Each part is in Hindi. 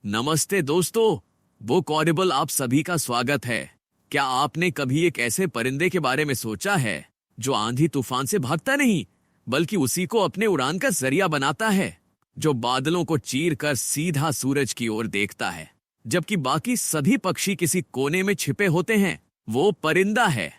नमस्ते दोस्तों, बुक ऑडिबल आप सभी का स्वागत है। क्या आपने कभी एक ऐसे परिंदे के बारे में सोचा है जो आंधी तूफान से भागता नहीं बल्कि उसी को अपने उड़ान का जरिया बनाता है, जो बादलों को चीर कर सीधा सूरज की ओर देखता है जबकि बाकी सभी पक्षी किसी कोने में छिपे होते हैं? वो परिंदा है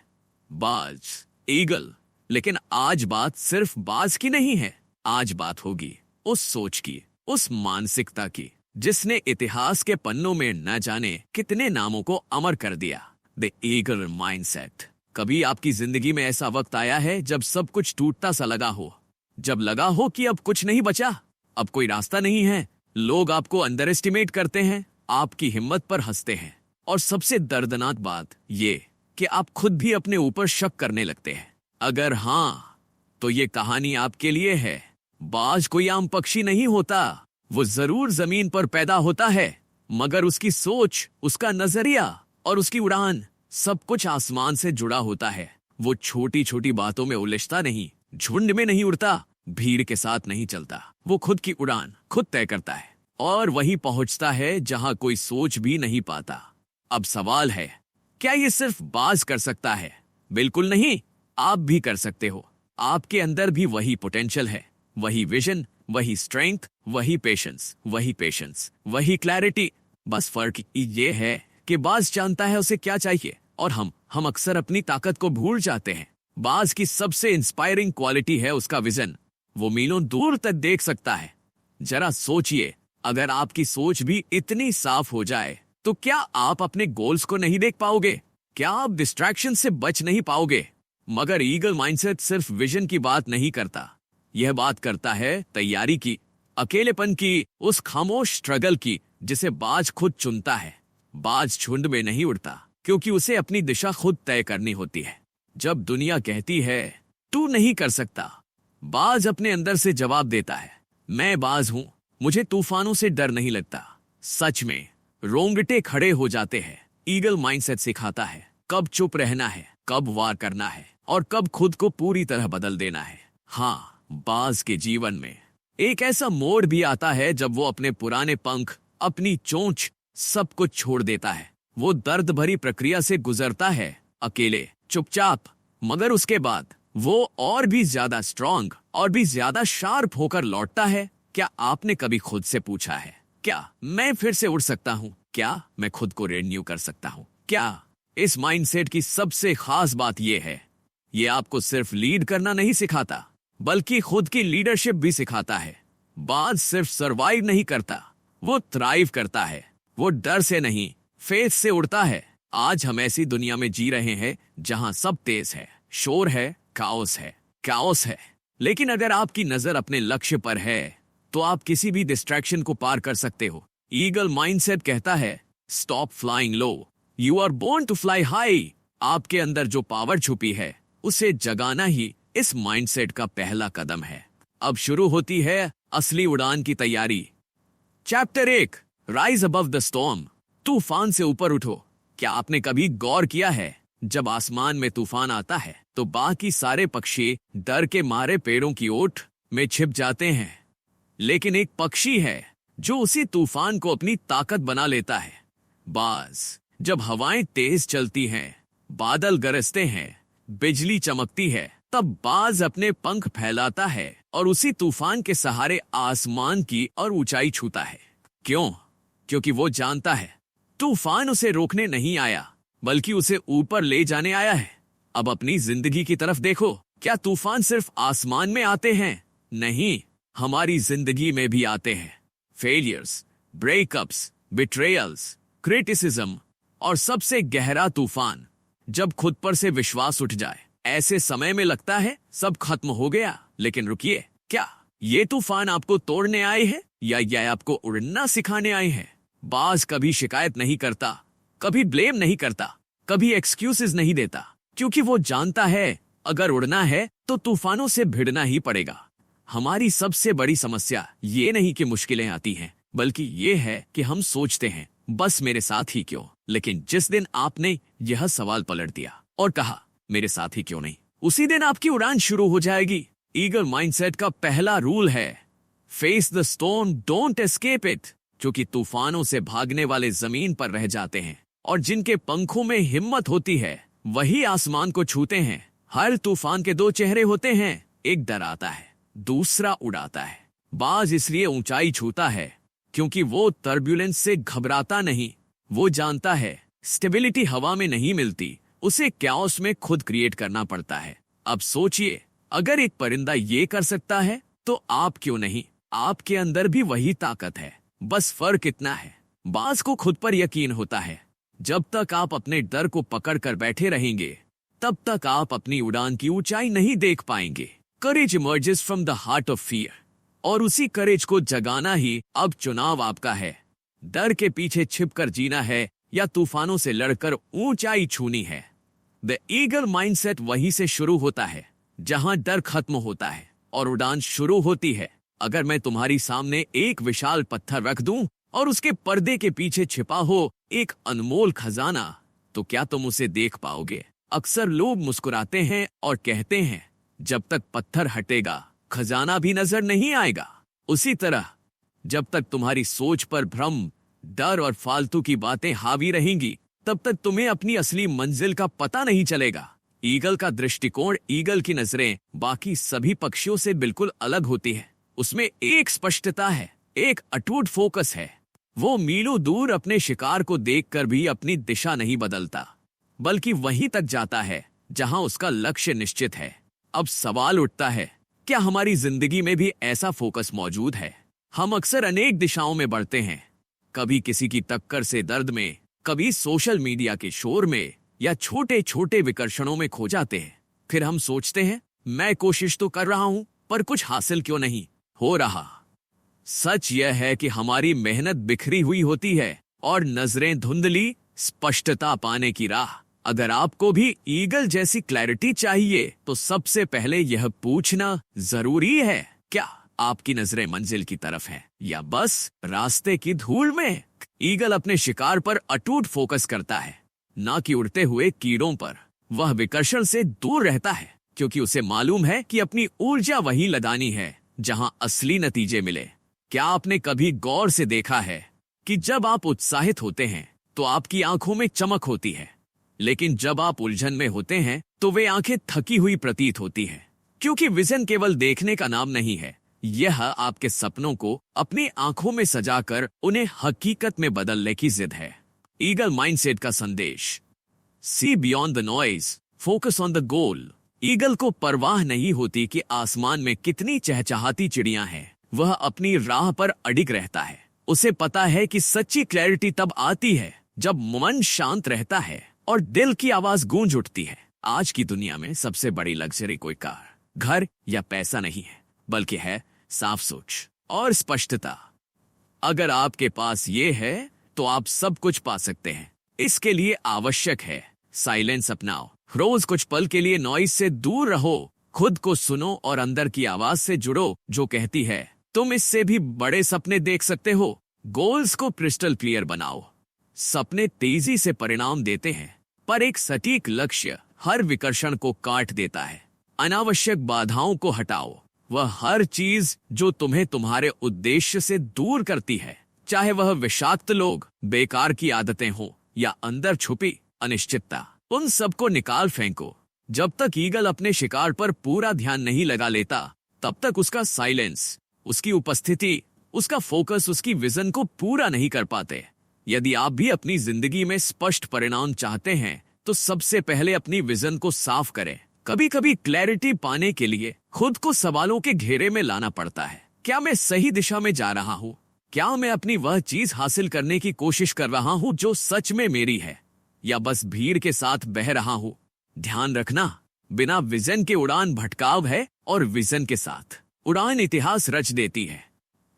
बाज, ईगल। लेकिन आज बात सिर्फ बाज की नहीं है, आज बात होगी उस सोच की, उस मानसिकता की जिसने इतिहास के पन्नों में न जाने कितने नामों को अमर कर दिया। The eagle mindset. कभी आपकी जिंदगी में ऐसा वक्त आया है जब सब कुछ टूटता सा लगा हो, जब लगा हो कि अब कुछ नहीं बचा, अब कोई रास्ता नहीं है, लोग आपको अंडर एस्टिमेट करते हैं, आपकी हिम्मत पर हंसते हैं, और सबसे दर्दनाक बात ये कि आप खुद भी अपने ऊपर शक करने लगते हैं? अगर हाँ, तो ये कहानी आपके लिए है। बाज कोई आम पक्षी नहीं होता, वो जरूर जमीन पर पैदा होता है, मगर उसकी सोच, उसका नजरिया और उसकी उड़ान सब कुछ आसमान से जुड़ा होता है। वो छोटी छोटी बातों में उलझता नहीं, झुंड में नहीं उड़ता, भीड़ के साथ नहीं चलता। वो खुद की उड़ान खुद तय करता है और वहीं पहुंचता है जहां कोई सोच भी नहीं पाता। अब सवाल है, क्या ये सिर्फ बाज कर सकता है? बिल्कुल नहीं, आप भी कर सकते हो। आपके अंदर भी वही पोटेंशियल है, वही विजन, वही स्ट्रेंथ, वही पेशेंस, वही क्लैरिटी। बस फर्क ये है कि बाज जानता है उसे क्या चाहिए और हम अक्सर अपनी ताकत को भूल जाते हैं। बाज की सबसे इंस्पायरिंग क्वालिटी है उसका विजन। वो मीलों दूर तक देख सकता है। जरा सोचिए, अगर आपकी सोच भी इतनी साफ हो जाए तो क्या आप अपने गोल्स को नहीं देख पाओगे? क्या आप डिस्ट्रैक्शन से बच नहीं पाओगे? मगर ईगल माइंडसेट सिर्फ विजन की बात नहीं करता, यह बात करता है तैयारी की, अकेलेपन की, उस खामोश स्ट्रगल की जिसे बाज खुद चुनता है। बाज झुंड में नहीं उड़ता क्योंकि उसे अपनी दिशा खुद तय करनी होती है। जब दुनिया कहती है तू नहीं कर सकता, बाज अपने अंदर से जवाब देता है, मैं बाज हूं, मुझे तूफानों से डर नहीं लगता। सच में रोंगटे खड़े हो जाते हैं। ईगल माइंडसेट सिखाता है कब चुप रहना है, कब वार करना है और कब खुद को पूरी तरह बदल देना है। हाँ, बाज के जीवन में एक ऐसा मोड़ भी आता है जब वो अपने पुराने पंख, अपनी चोंच, सब कुछ छोड़ देता है। वो दर्द भरी प्रक्रिया से गुजरता है, अकेले, चुपचाप, मगर उसके बाद वो और भी ज्यादा स्ट्रांग और भी ज्यादा शार्प होकर लौटता है। क्या आपने कभी खुद से पूछा है, क्या मैं फिर से उड़ सकता हूँ? क्या मैं खुद को रिन्यू कर सकता हूँ? क्या? इस माइंडसेट की सबसे खास बात यह है, ये आपको सिर्फ लीड करना नहीं सिखाता बल्कि खुद की लीडरशिप भी सिखाता है। बाज सिर्फ सरवाइव नहीं करता, वो थ्राइव करता है। वो डर से नहीं, फेथ से उड़ता है। आज हम ऐसी दुनिया में जी रहे हैं जहां सब तेज है, शोर है, काओस है। लेकिन अगर आपकी नजर अपने लक्ष्य पर है तो आप किसी भी डिस्ट्रैक्शन को पार कर सकते हो। ईगल माइंडसेट कहता है, stop flying low, you are born to fly high. आपके अंदर जो पावर छुपी है उसे जगाना ही इस माइंडसेट का पहला कदम है। अब शुरू होती है असली उड़ान की तैयारी। Chapter 1, rise above the storm. तूफान से ऊपर उठो। क्या आपने कभी गौर किया है, जब आसमान में तूफान आता है तो बाकी सारे पक्षी डर के मारे पेड़ों की ओट में छिप जाते हैं, लेकिन एक पक्षी है जो उसी तूफान को अपनी ताकत बना लेता है, बाज। जब हवाएं तेज चलती हैं, बादल गरजते हैं, बिजली चमकती है, तब बाज अपने पंख फैलाता है और उसी तूफान के सहारे आसमान की और ऊंचाई छूता है। क्यों? क्योंकि वो जानता है तूफान उसे रोकने नहीं आया बल्कि उसे ऊपर ले जाने आया है। अब अपनी जिंदगी की तरफ देखो। क्या तूफान सिर्फ आसमान में आते हैं? नहीं, हमारी जिंदगी में भी आते हैं। फेलियर्स, ब्रेकअप्स, बिट्रेयल्स, क्रिटिसिज्म और सबसे गहरा तूफान जब खुद पर से विश्वास उठ जाए। ऐसे समय में लगता है सब खत्म हो गया, लेकिन रुकिए, क्या ये तूफान आपको तोड़ने आए हैं या यह आपको उड़ना सिखाने आए हैं? बाज कभी शिकायत नहीं करता, कभी ब्लेम नहीं करता, कभी एक्सक्यूजेस नहीं देता, क्योंकि वो जानता है अगर उड़ना है तो तूफानों से भिड़ना ही पड़ेगा। हमारी सबसे बड़ी समस्या ये नहीं कि मुश्किलें आती हैं, बल्कि ये है कि हम सोचते हैं बस मेरे साथ ही क्यों। लेकिन जिस दिन आपने यह सवाल पलट दिया और कहा मेरे साथ ही क्यों नहीं, उसी दिन आपकी उड़ान शुरू हो जाएगी। ईगल माइंडसेट का पहला रूल है, face the storm, don't escape it. जो कि तूफानों से भागने वाले जमीन पर रह जाते हैं, और जिनके पंखों में हिम्मत होती है वही आसमान को छूते हैं। हर तूफान के दो चेहरे होते हैं, एक डराता है, दूसरा उड़ाता है। बाज इसलिए ऊंचाई छूता है क्योंकि वो टर्ब्यूलेंस से घबराता नहीं। वो जानता है स्टेबिलिटी हवा में नहीं मिलती, उसे कैओस में खुद क्रिएट करना पड़ता है। अब सोचिए, अगर एक परिंदा ये कर सकता है तो आप क्यों नहीं? आपके अंदर भी वही ताकत है, बस फर्क इतना है, बाज को खुद पर यकीन होता है। जब तक आप अपने डर को पकड़ कर बैठे रहेंगे तब तक आप अपनी उड़ान की ऊंचाई नहीं देख पाएंगे। Courage emerges from the heart of fear, और उसी करेज को जगाना ही अब चुनाव आपका है। डर के पीछे छिपकर जीना है या तूफानों से लड़कर ऊंचाई छूनी है। द ईगल माइंडसेट वहीं से शुरू होता है जहां डर खत्म होता है और उड़ान शुरू होती है। अगर मैं तुम्हारी सामने एक विशाल पत्थर रख दूं और उसके पर्दे के पीछे छिपा हो एक अनमोल खजाना, तो क्या तुम उसे देख पाओगे? अक्सर लोग मुस्कुराते हैं और कहते हैं जब तक पत्थर हटेगा खजाना भी नजर नहीं आएगा। उसी तरह जब तक तुम्हारी सोच पर भ्रम, डर और फालतू की बातें हावी रहेंगी तब तक तुम्हें अपनी असली मंजिल का पता नहीं चलेगा। ईगल का दृष्टिकोण, ईगल की नजरें बाकी सभी पक्षियों से बिल्कुल अलग होती है। उसमें एक स्पष्टता है, एक अटूट फोकस है। वो मीलों दूर अपने शिकार को देखकर भी अपनी दिशा नहीं बदलता, बल्कि वहीं तक जाता है जहां उसका लक्ष्य निश्चित है। अब सवाल उठता है, क्या हमारी जिंदगी में भी ऐसा फोकस मौजूद है? हम अक्सर अनेक दिशाओं में बढ़ते हैं, कभी किसी की टक्कर से दर्द में, कभी सोशल मीडिया के शोर में, या छोटे छोटे विकर्षणों में खो जाते हैं। फिर हम सोचते हैं मैं कोशिश तो कर रहा हूं पर कुछ हासिल क्यों नहीं हो रहा। सच यह है कि हमारी मेहनत बिखरी हुई होती है और नजरें धुंधली, स्पष्टता पाने की राह। अगर आपको भी ईगल जैसी क्लैरिटी चाहिए तो सबसे पहले यह पूछना जरूरी है, क्या आपकी नजरें मंजिल की तरफ हैं या बस रास्ते की धूल में? ईगल अपने शिकार पर अटूट फोकस करता है, ना कि उड़ते हुए कीड़ों पर। वह विकर्षण से दूर रहता है क्योंकि उसे मालूम है कि अपनी ऊर्जा वहीं लगानी है जहां असली नतीजे मिले। क्या आपने कभी गौर से देखा है कि जब आप उत्साहित होते हैं तो आपकी आंखों में चमक होती है, लेकिन जब आप उलझन में होते हैं तो वे आंखें थकी हुई प्रतीत होती हैं? क्योंकि विजन केवल देखने का नाम नहीं है, यह आपके सपनों को अपनी आंखों में सजाकर उन्हें हकीकत में बदलने की जिद है। ईगल माइंडसेट का संदेश, see beyond the noise, focus on the goal. Eagle को परवाह नहीं होती कि आसमान में कितनी चहचहाती चिड़ियां हैं, वह अपनी राह पर अडिग रहता है। उसे पता है कि सच्ची क्लैरिटी तब आती है जब मन शांत रहता है और दिल की आवाज गूंज उठती है। आज की दुनिया में सबसे बड़ी लग्जरी कोई कार, घर या पैसा नहीं है, बल्कि है साफ सोच और स्पष्टता। अगर आपके पास ये है तो आप सब कुछ पा सकते हैं। इसके लिए आवश्यक है साइलेंस अपनाओ। रोज कुछ पल के लिए नॉइज से दूर रहो, खुद को सुनो और अंदर की आवाज से जुड़ो जो कहती है तुम इससे भी बड़े सपने देख सकते हो। गोल्स को क्रिस्टल क्लियर बनाओ। सपने तेजी से परिणाम देते हैं, पर एक सटीक लक्ष्य हर विकर्षण को काट देता है। अनावश्यक बाधाओं को हटाओ, वह हर चीज जो तुम्हें तुम्हारे उद्देश्य से दूर करती है, चाहे वह विषाक्त लोग, बेकार की आदतें हो या अंदर छुपी अनिश्चितता, उन सबको निकाल फेंको। जब तक ईगल अपने शिकार पर पूरा ध्यान नहीं लगा लेता तब तक उसका साइलेंस, उसकी उपस्थिति, उसका फोकस उसकी विजन को पूरा नहीं कर पाते। यदि आप भी अपनी जिंदगी में स्पष्ट परिणाम चाहते हैं तो सबसे पहले अपनी विजन को साफ करें। कभी कभी क्लैरिटी पाने के लिए खुद को सवालों के घेरे में लाना पड़ता है। क्या मैं सही दिशा में जा रहा हूँ? क्या मैं अपनी वह चीज हासिल करने की कोशिश कर रहा हूँ जो सच में मेरी है, या बस भीड़ के साथ बह रहा हूँ? ध्यान रखना, बिना विजन के उड़ान भटकाव है और विजन के साथ उड़ान इतिहास रच देती है।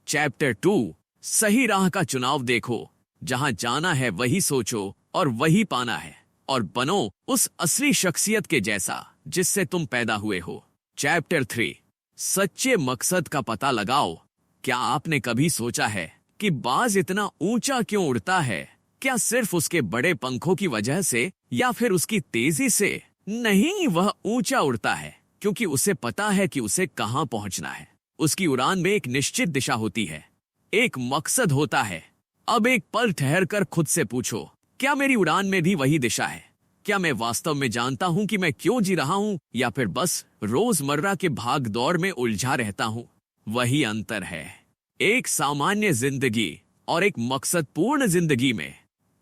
चैप्टर 2, सही राह का चुनाव देखो। जहां जाना है वही सोचो और वही पाना है, और बनो उस असली शख्सियत के जैसा जिससे तुम पैदा हुए हो। चैप्टर 3, सच्चे मकसद का पता लगाओ। क्या आपने कभी सोचा है कि बाज इतना ऊंचा क्यों उड़ता है? क्या सिर्फ उसके बड़े पंखों की वजह से या फिर उसकी तेजी से? नहीं, वह ऊंचा उड़ता है क्योंकि उसे पता है कि उसे कहां पहुंचना है। उसकी उड़ान में एक निश्चित दिशा होती है, एक मकसद होता है अब एक पल ठहर कर खुद से पूछो, क्या मेरी उड़ान में भी वही दिशा है? क्या मैं वास्तव में जानता हूं कि मैं क्यों जी रहा हूं, या फिर बस रोजमर्रा के भाग दौड़ में उलझा रहता हूं? वही अंतर है एक सामान्य जिंदगी और एक मकसदपूर्ण जिंदगी में।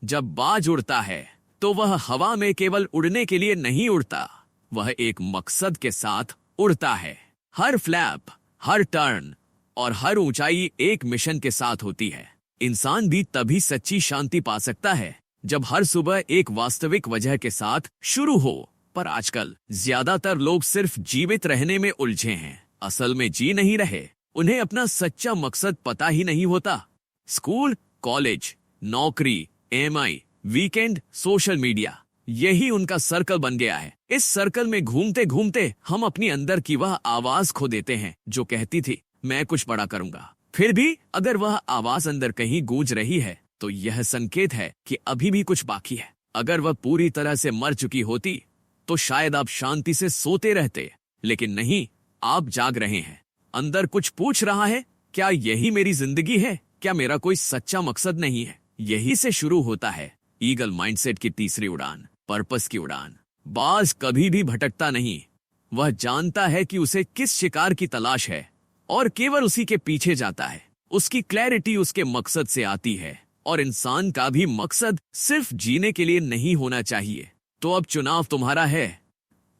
जब बाज उड़ता है तो वह हवा में केवल उड़ने के लिए नहीं उड़ता, वह एक मकसद के साथ उड़ता है। हर फ्लैप, हर टर्न और हर ऊंचाई एक मिशन के साथ होती है। इंसान भी तभी सच्ची शांति पा सकता है जब हर सुबह एक वास्तविक वजह के साथ शुरू हो। पर आजकल ज्यादातर लोग सिर्फ जीवित रहने में उलझे हैं, असल में जी नहीं रहे। उन्हें अपना सच्चा मकसद पता ही नहीं होता। स्कूल, कॉलेज, नौकरी, EMI, वीकेंड, सोशल मीडिया, यही उनका सर्कल बन गया है। इस सर्कल में घूमते घूमते हम अपनी अंदर की वह आवाज खो देते हैं जो कहती थी मैं कुछ बड़ा करूंगा। फिर भी अगर वह आवाज अंदर कहीं गूंज रही है तो यह संकेत है कि अभी भी कुछ बाकी है। अगर वह पूरी तरह से मर चुकी होती तो शायद आप शांति से सोते रहते, लेकिन नहीं, आप जाग रहे हैं। अंदर कुछ पूछ रहा है, क्या यही मेरी जिंदगी है? क्या मेरा कोई सच्चा मकसद नहीं है? यही से शुरू होता है ईगल माइंडसेट की तीसरी उड़ान, पर्पस की उड़ान। बाज कभी भी भटकता नहीं। वह जानता है कि उसे किस शिकार की तलाश है और केवल उसी के पीछे जाता है। उसकी क्लैरिटी उसके मकसद से आती है, और इंसान का भी मकसद सिर्फ जीने के लिए नहीं होना चाहिए। तो अब चुनाव तुम्हारा है,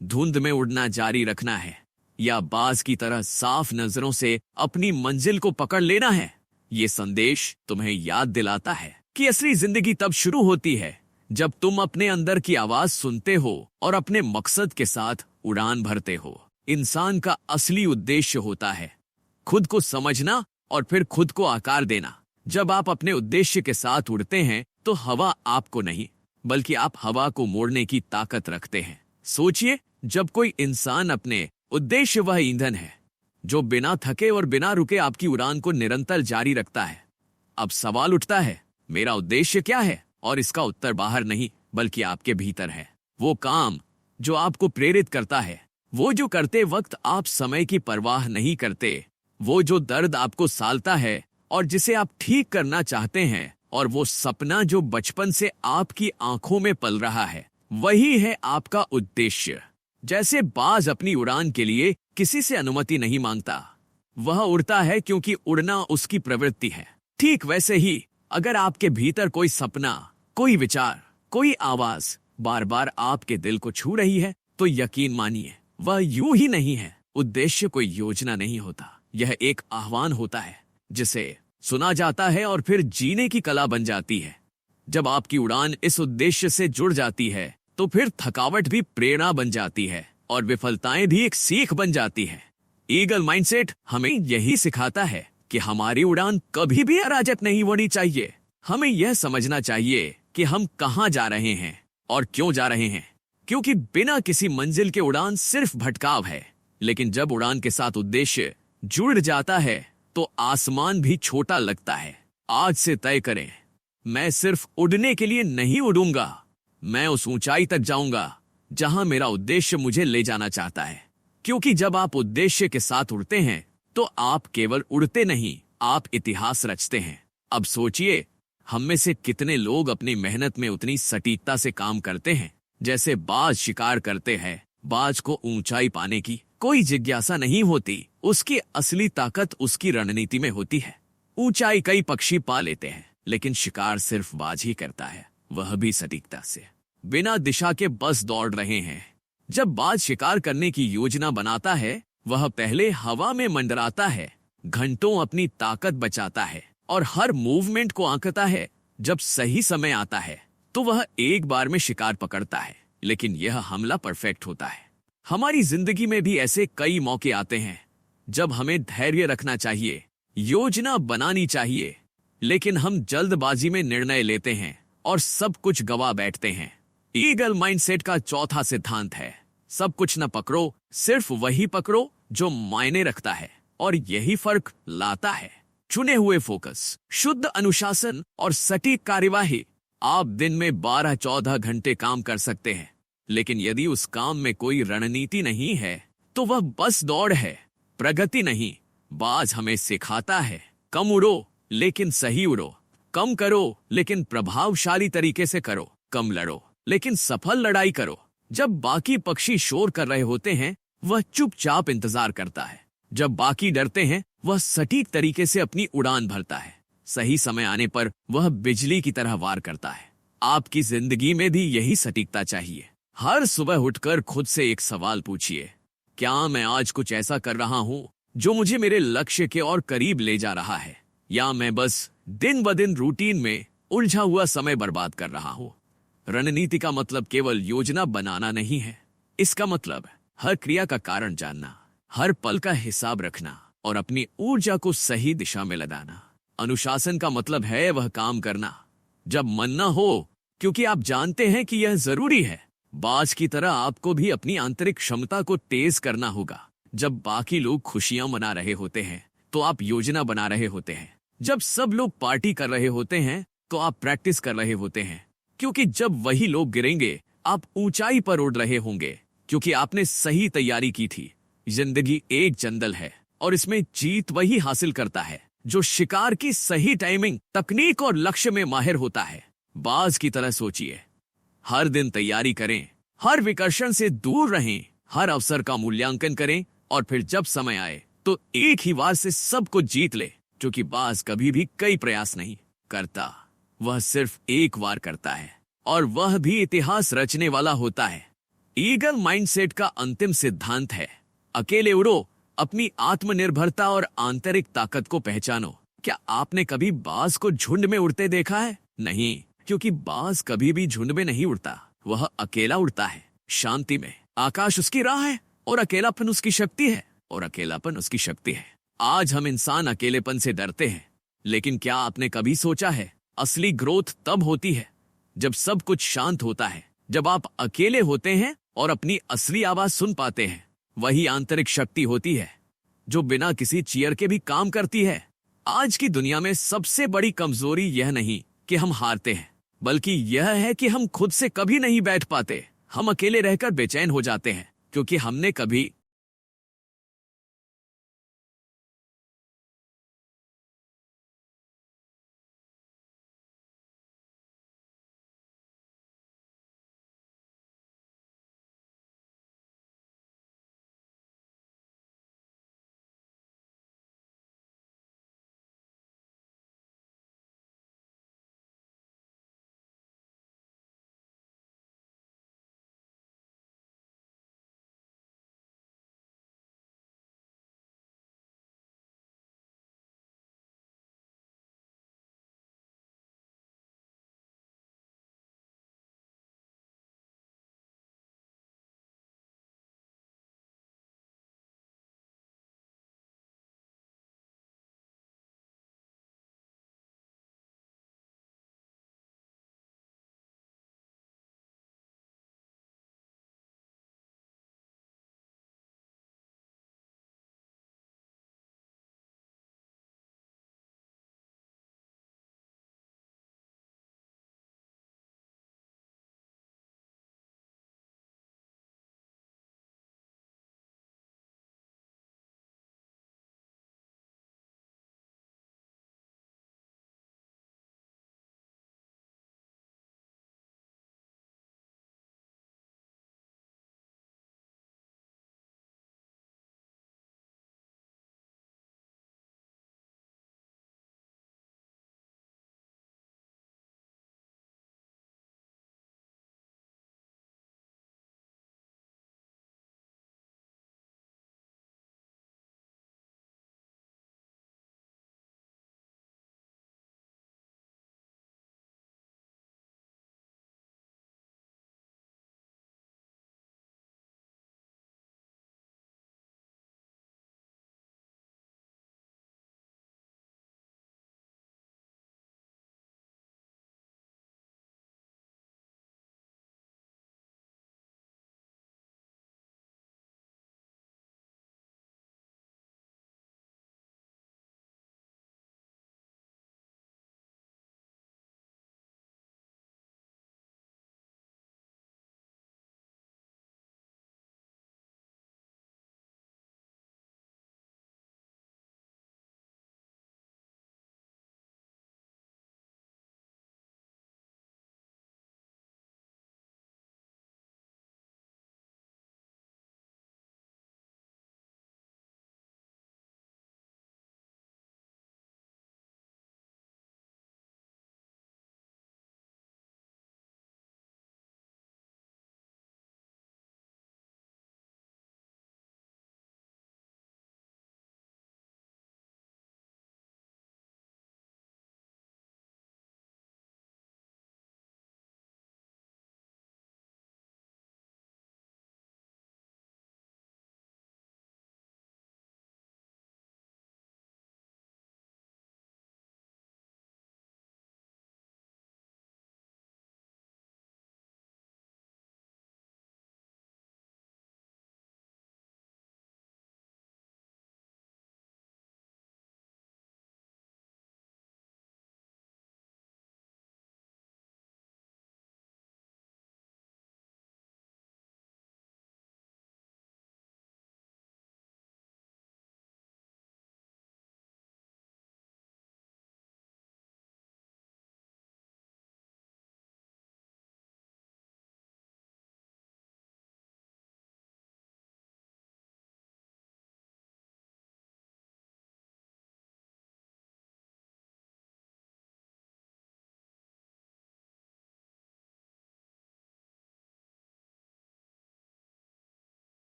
धुंध में उड़ना जारी रखना है या बाज की तरह साफ नजरों से अपनी मंजिल को पकड़ लेना है। ये संदेश तुम्हें याद दिलाता है कि असली जिंदगी तब शुरू होती है जब तुम अपने अंदर की आवाज सुनते हो और अपने मकसद के साथ उड़ान भरते हो। इंसान का असली उद्देश्य होता है खुद को समझना और फिर खुद को आकार देना। जब आप अपने उद्देश्य के साथ उड़ते हैं तो हवा आपको नहीं, बल्कि आप हवा को मोड़ने की ताकत रखते हैं। सोचिए, जब कोई इंसान अपने उद्देश्य, वह ईंधन है जो बिना थके और बिना रुके आपकी उड़ान को निरंतर जारी रखता है। अब सवाल उठता है, मेरा उद्देश्य क्या है? और इसका उत्तर बाहर नहीं, बल्कि आपके भीतर है। वो काम जो आपको प्रेरित करता है, वो जो करते वक्त आप समय की परवाह नहीं करते, वो जो दर्द आपको सालता है और जिसे आप ठीक करना चाहते हैं, और वो सपना जो बचपन से आपकी आंखों में पल रहा है, वही है आपका उद्देश्य। जैसे बाज अपनी उड़ान के लिए किसी से अनुमति नहीं मांगता, वह उड़ता है क्योंकि उड़ना उसकी प्रवृत्ति है। ठीक वैसे ही अगर आपके भीतर कोई सपना, कोई विचार, कोई आवाज बार बार आपके दिल को छू रही है, तो यकीन मानिए वह यूं ही नहीं है। उद्देश्य कोई योजना नहीं होता, यह एक आह्वान होता है जिसे सुना जाता है और फिर जीने की कला बन जाती है। जब आपकी उड़ान इस उद्देश्य से जुड़ जाती है तो फिर थकावट भी प्रेरणा बन जाती है और विफलताएं भी एक सीख बन जाती है। ईगल माइंडसेट हमें यही सिखाता है कि हमारी उड़ान कभी भी अराजक नहीं होनी चाहिए। हमें यह समझना चाहिए कि हम कहां जा रहे हैं और क्यों जा रहे हैं, क्योंकि बिना किसी मंजिल के उड़ान सिर्फ भटकाव है। लेकिन जब उड़ान के साथ उद्देश्य जुड़ जाता है तो आसमान भी छोटा लगता है। आज से तय करें, मैं सिर्फ उड़ने के लिए नहीं उड़ूंगा, मैं उस ऊंचाई तक जाऊंगा जहां मेरा उद्देश्य मुझे ले जाना चाहता है। क्योंकि जब आप उद्देश्य के साथ उड़ते हैं तो आप केवल उड़ते नहीं, आप इतिहास रचते हैं। अब सोचिए, हम में से कितने लोग अपनी मेहनत में उतनी सटीकता से काम करते हैं जैसे बाज शिकार करते हैं। बाज को ऊंचाई पाने की कोई जिज्ञासा नहीं होती, उसकी असली ताकत उसकी रणनीति में होती है। ऊंचाई कई पक्षी पा लेते हैं, लेकिन शिकार सिर्फ बाज ही करता है, वह भी सटीकता से, बिना दिशा के बस दौड़ रहे हैं। जब बाज शिकार करने की योजना बनाता है, वह पहले हवा में मंडराता है, घंटों अपनी ताकत बचाता है और हर मूवमेंट को आंकता है। जब सही समय आता है तो वह एक बार में शिकार पकड़ता है, लेकिन यह हमला परफेक्ट होता है। हमारी जिंदगी में भी ऐसे कई मौके आते हैं जब हमें धैर्य रखना चाहिए, योजना बनानी चाहिए, लेकिन हम जल्दबाजी में निर्णय लेते हैं और सब कुछ गवा बैठते हैं। ईगल माइंडसेट का चौथा सिद्धांत है, सब कुछ न पकड़ो, सिर्फ वही पकड़ो जो मायने रखता है और यही फर्क लाता है। चुने हुए फोकस, शुद्ध अनुशासन और सटीक कार्यवाही। आप दिन में 12-14 घंटे काम कर सकते हैं, लेकिन यदि उस काम में कोई रणनीति नहीं है तो वह बस दौड़ है, प्रगति नहीं। बाज हमें सिखाता है, कम उड़ो लेकिन सही उड़ो। कम करो लेकिन प्रभावशाली तरीके से करो। कम लड़ो लेकिन सफल लड़ाई करो। जब बाकी पक्षी शोर कर रहे होते हैं, वह चुपचाप इंतजार करता है। जब बाकी डरते हैं, वह सटीक तरीके से अपनी उड़ान भरता है। सही समय आने पर वह बिजली की तरह वार करता है। आपकी जिंदगी में भी यही सटीकता चाहिए। हर सुबह उठकर खुद से एक सवाल पूछिए, क्या मैं आज कुछ ऐसा कर रहा हूं जो मुझे मेरे लक्ष्य के और करीब ले जा रहा है, या मैं बस दिन ब दिन रूटीन में उलझा हुआ समय बर्बाद कर रहा हूं। रणनीति का मतलब केवल योजना बनाना नहीं है। इसका मतलब हर क्रिया का कारण जानना, हर पल का हिसाब रखना और अपनी ऊर्जा को सही दिशा में लगाना। अनुशासन का मतलब है वह काम करना जब मन न हो, क्योंकि आप जानते हैं कि यह जरूरी है। बाज की तरह आपको भी अपनी आंतरिक क्षमता को तेज करना होगा। जब बाकी लोग खुशियां मना रहे होते हैं तो आप योजना बना रहे होते हैं। जब सब लोग पार्टी कर रहे होते हैं तो आप प्रैक्टिस कर रहे होते हैं, क्योंकि जब वही लोग गिरेंगे आप ऊंचाई पर उड़ रहे होंगे, क्योंकि आपने सही तैयारी की थी। जिंदगी एक जंगल है और इसमें जीत वही हासिल करता है जो शिकार की सही टाइमिंग, तकनीक और लक्ष्य में माहिर होता है। बाज की तरह सोचिए, हर दिन तैयारी करें, हर विकर्षण से दूर रहें, हर अवसर का मूल्यांकन करें और फिर जब समय आए तो एक ही बार से सब कुछ जीत ले। क्योंकि बाज कभी भी कई प्रयास नहीं करता, वह सिर्फ एक बार करता है, और वह भी इतिहास रचने वाला होता है। ईगल माइंडसेट का अंतिम सिद्धांत है, अकेले उड़ो, अपनी आत्मनिर्भरता और आंतरिक ताकत को पहचानो। क्या आपने कभी बाज को झुंड में उड़ते देखा है? नहीं, क्योंकि बाज कभी भी झुंड में नहीं उड़ता, वह अकेला उड़ता है, शांति में। आकाश उसकी राह है और अकेलापन उसकी शक्ति है, और अकेलापन उसकी शक्ति है। आज हम इंसान अकेलेपन से डरते हैं, लेकिन क्या आपने कभी सोचा है, असली ग्रोथ तब होती है जब सब कुछ शांत होता है। जब आप अकेले होते हैं और अपनी असली आवाज सुन पाते हैं, वही आंतरिक शक्ति होती है जो बिना किसी चीयर के भी काम करती है। आज की दुनिया में सबसे बड़ी कमजोरी यह नहीं कि हम हारते हैं, बल्कि यह है कि हम खुद से कभी नहीं बैठ पाते। हम अकेले रहकर बेचैन हो जाते हैं क्योंकि हमने कभी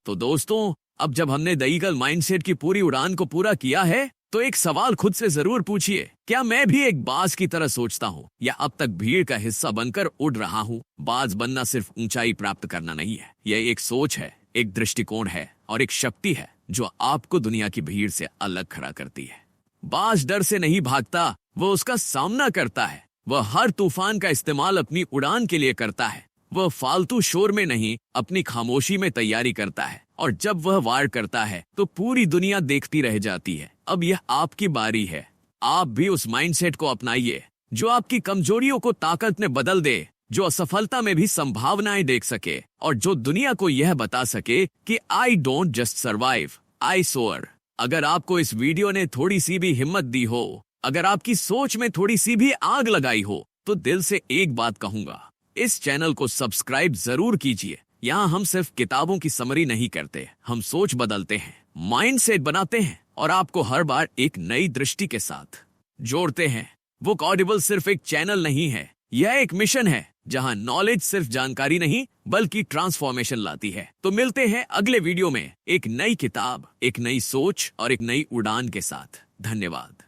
तो दोस्तों, अब जब हमने द ईगल माइंडसेट की पूरी उड़ान को पूरा किया है, तो एक सवाल खुद से जरूर पूछिए, क्या मैं भी एक बाज की तरह सोचता हूँ, या अब तक भीड़ का हिस्सा बनकर उड़ रहा हूँ? बाज बनना सिर्फ ऊंचाई प्राप्त करना नहीं है, यह एक सोच है, एक दृष्टिकोण है और एक शक्ति है जो आपको दुनिया की भीड़ से अलग खड़ा करती है। बाज डर से नहीं भागता, वह उसका सामना करता है। वह हर तूफान का इस्तेमाल अपनी उड़ान के लिए करता है। वह फालतू शोर में नहीं, अपनी खामोशी में तैयारी करता है, और जब वह वार करता है तो पूरी दुनिया देखती रह जाती है। अब यह आपकी बारी है। आप भी उस माइंडसेट को अपनाइए जो आपकी कमजोरियों को ताकत में बदल दे, जो असफलता में भी संभावनाएं देख सके, और जो दुनिया को यह बता सके कि I don't just survive, I soar. अगर आपको इस वीडियो ने थोड़ी सी भी हिम्मत दी हो, अगर आपकी सोच में थोड़ी सी भी आग लगाई हो, तो दिल से एक बात कहूंगा, इस चैनल को सब्सक्राइब जरूर कीजिए। यहाँ हम सिर्फ किताबों की समरी नहीं करते, हम सोच बदलते हैं, माइंडसेट बनाते हैं और आपको हर बार एक नई दृष्टि के साथ जोड़ते हैं। बुक ऑडिबल सिर्फ एक चैनल नहीं है, यह एक मिशन है जहां नॉलेज सिर्फ जानकारी नहीं बल्कि ट्रांसफॉर्मेशन लाती है। तो मिलते हैं अगले वीडियो में एक नई किताब, एक नई सोच और एक नई उड़ान के साथ। धन्यवाद।